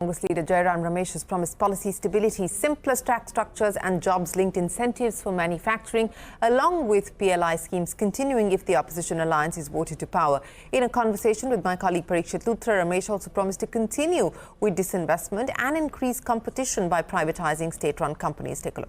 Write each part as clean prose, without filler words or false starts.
Congress leader Jairam Ramesh has promised policy stability, simplest tax structures and jobs-linked incentives for manufacturing, along with PLI schemes continuing if the opposition alliance is voted to power. In a conversation with my colleague Parikshit Luthra, Ramesh also promised to continue with disinvestment and increase competition by privatizing state-run companies. Take a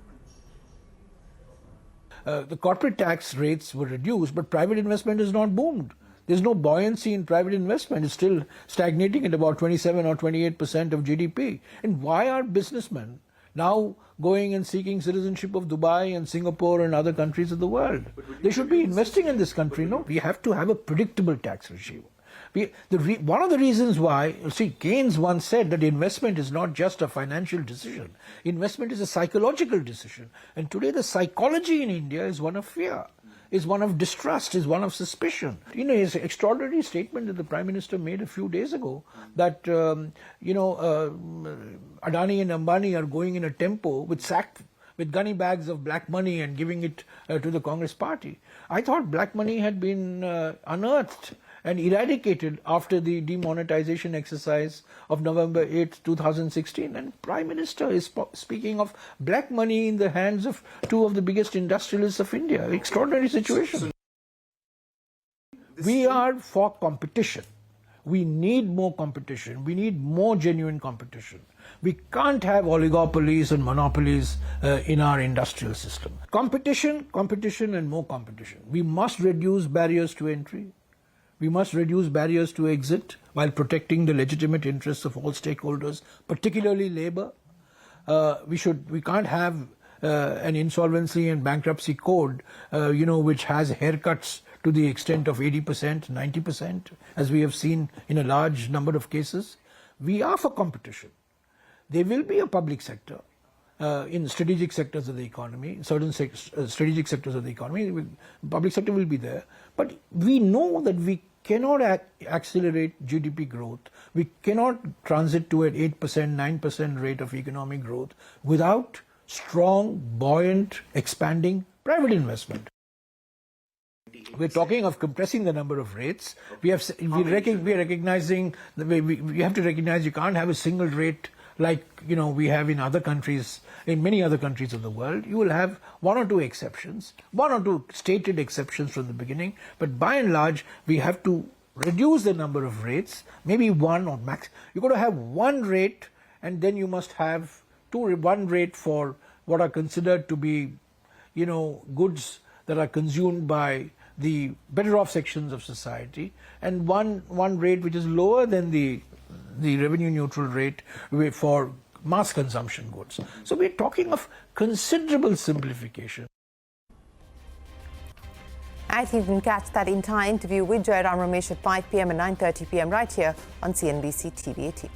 look. The corporate tax rates were reduced, but private investment has not boomed. There's no buoyancy in private investment. It's still stagnating at about 27 or 28% of GDP. And why are businessmen now going and seeking citizenship of Dubai and Singapore and other countries of the world? They should be investing in this country, no? We have to have a predictable tax regime. One of the reasons why, Keynes once said that investment is not just a financial decision. Investment is a psychological decision. And today the psychology in India is one of fear, is one of distrust, is one of suspicion. His extraordinary statement that the Prime Minister made a few days ago that, Adani and Ambani are going in a tempo with gunny bags of black money and giving it to the Congress party. I thought black money had been unearthed and eradicated after the demonetization exercise of November 8, 2016. And Prime Minister is speaking of black money in the hands of two of the biggest industrialists of India. Extraordinary situation. We are for competition. We need more competition. We need more genuine competition. We can't have oligopolies and monopolies in our industrial system. Competition and more competition. We must reduce barriers to entry. We must reduce barriers to exit while protecting the legitimate interests of all stakeholders, particularly labor. We can't have an insolvency and bankruptcy code, which has haircuts to the extent of 80%, 90%, as we have seen in a large number of cases. We are for competition. There will be a public sector in strategic sectors of the economy, certain strategic sectors of the economy. Public sector will be there. But we know that we cannot accelerate GDP growth. We cannot transit to an 8%, 9% rate of economic growth without strong, buoyant, expanding private investment. We're talking of compressing the number of rates. We are recognizing that we have to recognize you can't have a single rate like we have in other countries, in many other countries of the world. You will have one or two exceptions, one or two stated exceptions from the beginning, but by and large we have to reduce the number of rates, maybe one or max. You've got to have one rate, and then you must have one rate for what are considered to be goods that are consumed by the better off sections of society, and one rate which is lower than the revenue neutral rate for mass consumption goods. So we're talking of considerable simplification. I think you can catch that entire interview with Jairam Ramesh at 5 p.m. and 9:30 p.m. right here on CNBC-TV18.